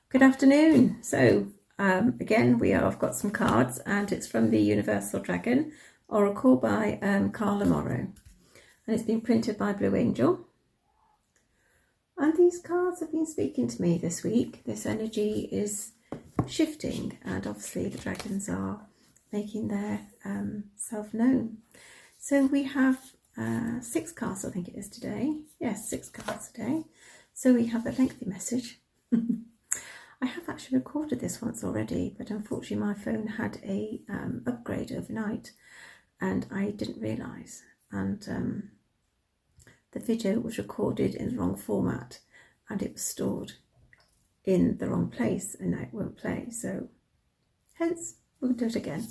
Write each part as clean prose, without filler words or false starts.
Good afternoon. So again, I've got some cards, and it's from the Universal Dragon Oracle by Carla Morrow, and it's been printed by Blue Angel. And these cards have been speaking to me this week. This energy is shifting, and obviously the dragons are making their self known. So we have 6 cards, I think it is today. Yes, 6 cards today. So we have a lengthy message. I have actually recorded this once already, but unfortunately my phone had a upgrade overnight and I didn't realise, and the video was recorded in the wrong format and it was stored in the wrong place, and now it won't play, so hence we'll do it again.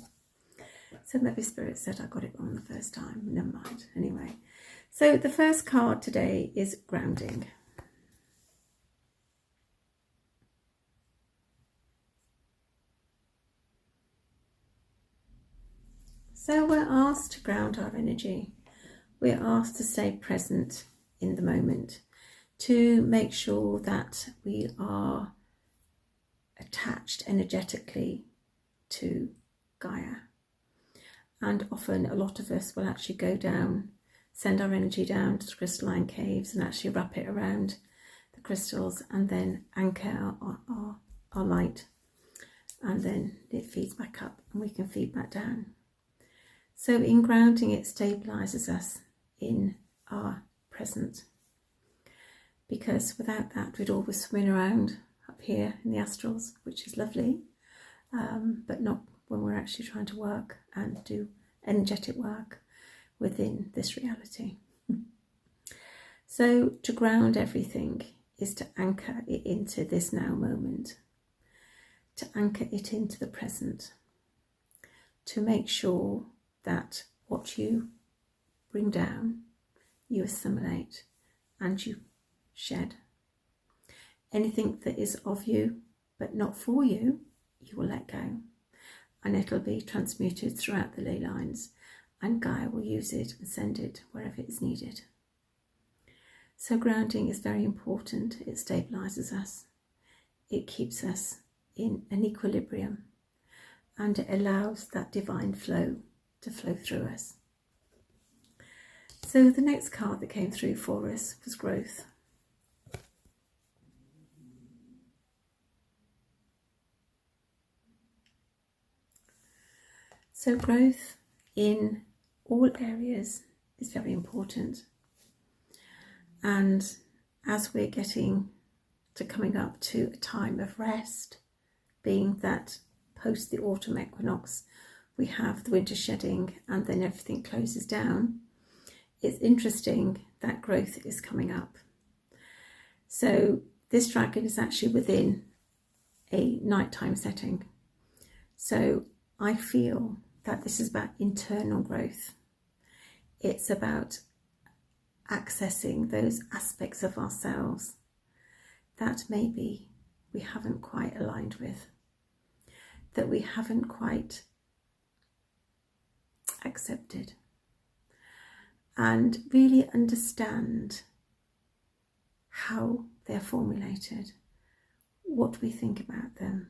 So maybe Spirit said I got it wrong the first time. Never mind. Anyway, so the first card today is grounding. So we're asked to ground our energy. We're asked to stay present in the moment, to make sure that we are attached energetically to Gaia. And often a lot of us will actually go down, send our energy down to the crystalline caves and actually wrap it around the crystals and then anchor our light. And then it feeds back up and we can feed back down. So in grounding, it stabilises us in our present, because without that we'd always swimming around up here in the astrals, which is lovely, but not when we're actually trying to work and do energetic work within this reality. So to ground everything is to anchor it into this now moment, to anchor it into the present, to make sure that what you bring down, you assimilate and you shed. Anything that is of you but not for you, you will let go, and it'll be transmuted throughout the ley lines, and Gaia will use it and send it wherever it is needed. So grounding is very important. It stabilises us, it keeps us in an equilibrium, and it allows that divine flow to flow through us. So the next card that came through for us was growth. So growth in all areas is very important, and as we're getting to coming up to a time of rest, being that post the autumn equinox we have the winter shedding and then everything closes down, it's interesting that growth is coming up. So this dragon is actually within a nighttime setting. So I feel that this is about internal growth. It's about accessing those aspects of ourselves that maybe we haven't quite aligned with, that we haven't quite accepted, and really understand how they're formulated, what we think about them,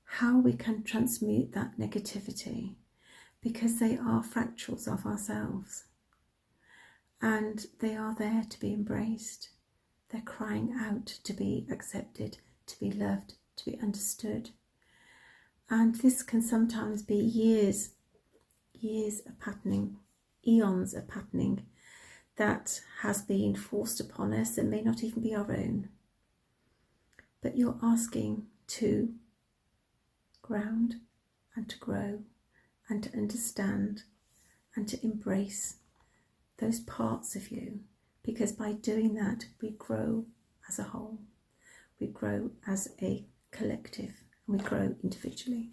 how we can transmute that negativity, because they are fractals of ourselves and they are there to be embraced. They're crying out to be accepted, to be loved, to be understood. And this can sometimes be years of patterning, eons of patterning that has been forced upon us and may not even be our own. But you're asking to ground and to grow and to understand and to embrace those parts of you, because by doing that we grow as a whole, we grow as a collective, and we grow individually.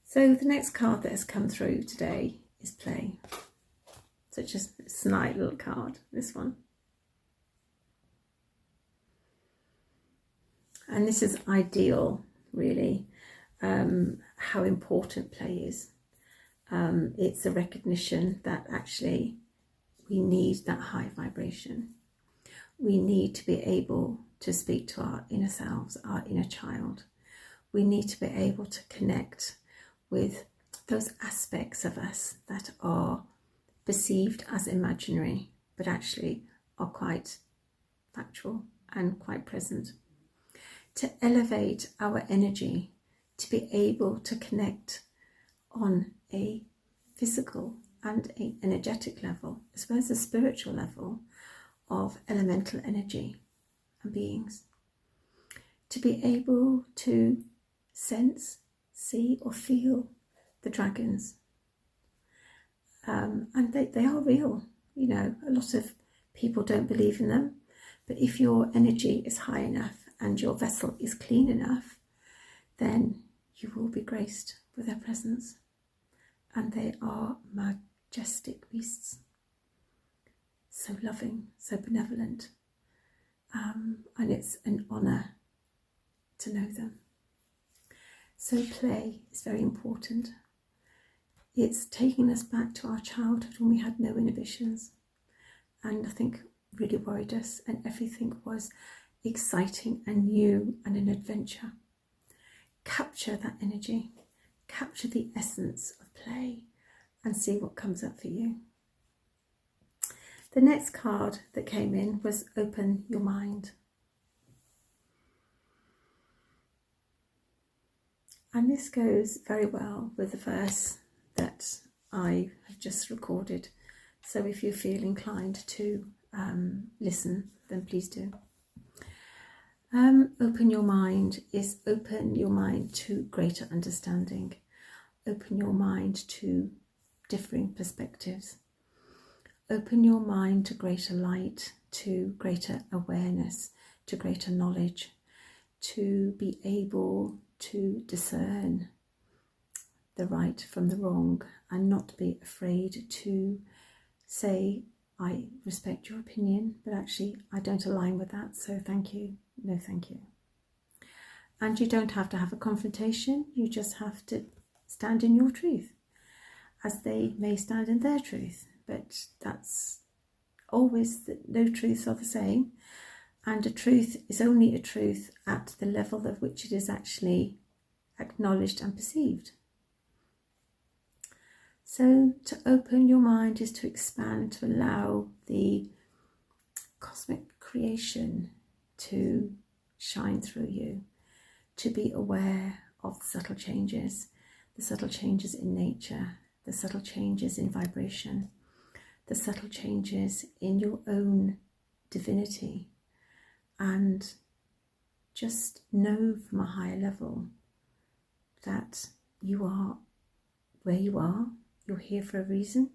So the next card that has come through today is play. So just a snide little card, this one. And this is ideal, really, how important play is. It's a recognition that actually we need that high vibration. We need to be able to speak to our inner selves, our inner child. We need to be able to connect with those aspects of us that are perceived as imaginary, but actually are quite factual and quite present. To elevate our energy, to be able to connect on a physical and an energetic level, as well as a spiritual level of elemental energy and beings. To be able to sense, see or feel the dragons. And they are real. You know, a lot of people don't believe in them, but if your energy is high enough and your vessel is clean enough, then you will be graced with their presence. And they are majestic beasts, so loving, so benevolent, and it's an honour to know them. So play is very important. It's taking us back to our childhood when we had no inhibitions and nothing really worried us and everything was exciting and new and an adventure. Capture that energy, capture the essence of play and see what comes up for you. The next card that came in was Open Your Mind. And this goes very well with the verse that I have just recorded. So if you feel inclined to listen, then please do. Open your mind is open your mind to greater understanding. Open your mind to differing perspectives. Open your mind to greater light, to greater awareness, to greater knowledge, to be able to discern the right from the wrong and not be afraid to say, I respect your opinion, but actually I don't align with that, so thank you, no thank you. And you don't have to have a confrontation, you just have to stand in your truth, as they may stand in their truth. But that's always that no truths are the same, and a truth is only a truth at the level at which it is actually acknowledged and perceived. So to open your mind is to expand, to allow the cosmic creation to shine through you, to be aware of the subtle changes in nature, the subtle changes in vibration, the subtle changes in your own divinity, and just know from a higher level that you are where you are, you're here for a reason,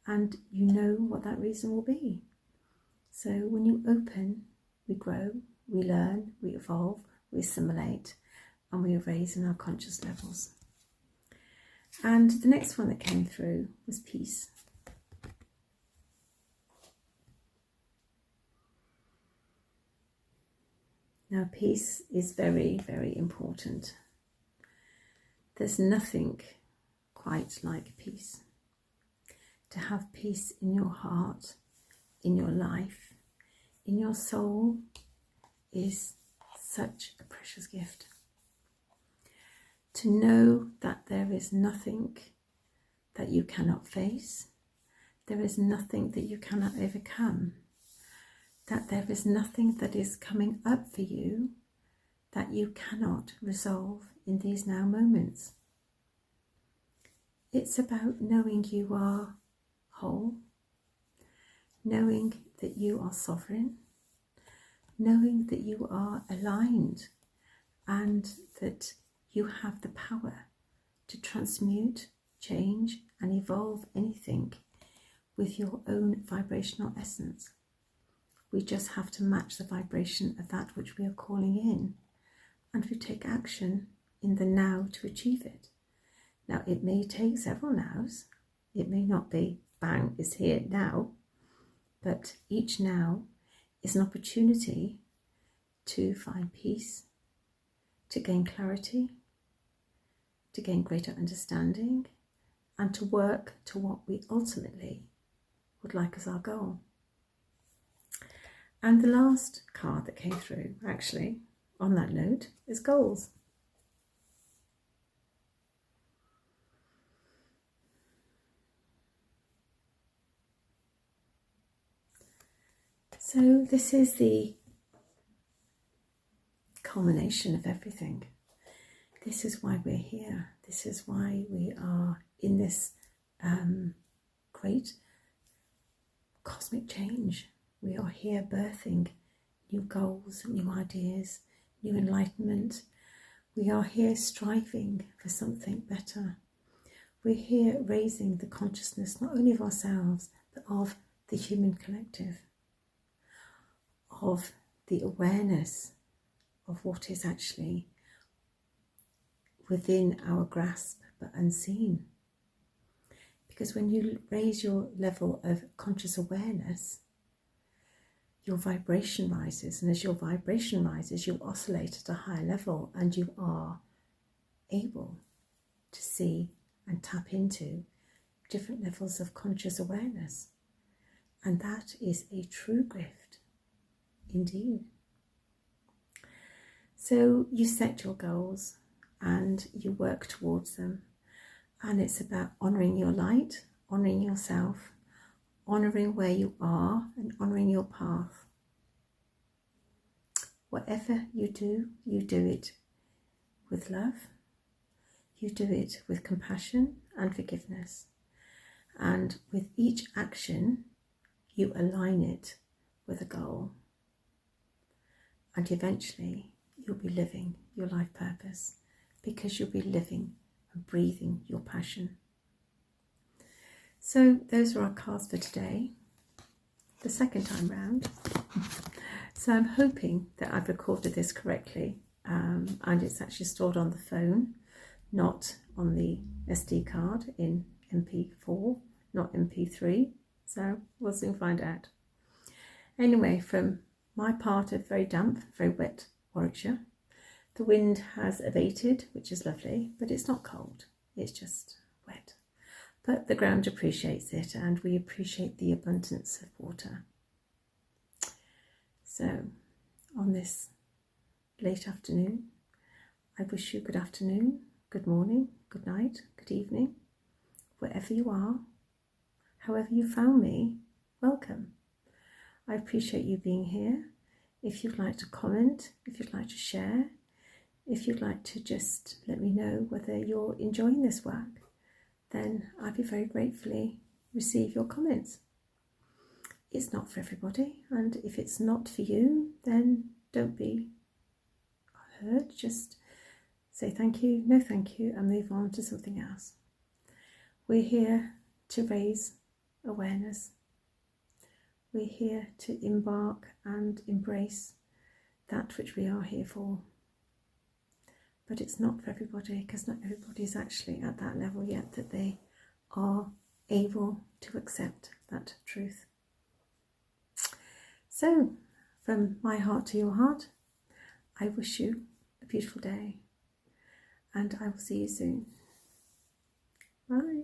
and you know what that reason will be. So when you open, we grow, we learn, we evolve, we assimilate, and we raise in our conscious levels. And the next one that came through was peace. Now, peace is very, very important. There's nothing quite like peace. To have peace in your heart, in your life, in your soul is such a precious gift. To know that there is nothing that you cannot face, there is nothing that you cannot overcome, that there is nothing that is coming up for you that you cannot resolve in these now moments. It's about knowing you are whole, knowing that you are sovereign, knowing that you are aligned and that you have the power to transmute, change and evolve anything with your own vibrational essence. We just have to match the vibration of that which we are calling in, and we take action in the now to achieve it. Now, it may take several nows. It may not be bang, it's here now, but each now is an opportunity to find peace, to gain clarity, to gain greater understanding, and to work to what we ultimately would like as our goal. And the last card that came through, actually, on that note, is goals. So this is the culmination of everything. This is why we're here. This is why we are in this great cosmic change. We are here birthing new goals, new ideas, new enlightenment. We are here striving for something better. We're here raising the consciousness not only of ourselves, but of the human collective, of the awareness of what is actually within our grasp but unseen. Because when you raise your level of conscious awareness, your vibration rises, and as your vibration rises, you oscillate at a higher level, and you are able to see and tap into different levels of conscious awareness. And that is a true gift indeed. So you set your goals and you work towards them, and it's about honouring your light, honouring yourself, honouring where you are, and honouring your path. Whatever you do it with love, you do it with compassion and forgiveness, and with each action you align it with a goal, and eventually you'll be living your life purpose, because you'll be living and breathing your passion. So those are our cards for today, the second time round. So I'm hoping that I've recorded this correctly, and it's actually stored on the phone, not on the SD card in MP4, not MP3. So we'll soon find out. Anyway, from my part of very damp, very wet Warwickshire, the wind has abated, which is lovely, but it's not cold, it's just wet. But the ground appreciates it, and we appreciate the abundance of water. So, on this late afternoon, I wish you good afternoon, good morning, good night, good evening, wherever you are, however you found me, welcome. I appreciate you being here. If you'd like to comment, if you'd like to share, if you'd like to just let me know whether you're enjoying this work, then I'd be very gratefully receive your comments. It's not for everybody, and if it's not for you, then don't be hurt. Just say thank you, no thank you, and move on to something else. We're here to raise awareness. We're here to embark and embrace that which we are here for. But it's not for everybody, because not everybody is actually at that level yet that they are able to accept that truth. So, from my heart to your heart, I wish you a beautiful day, and I will see you soon. Bye.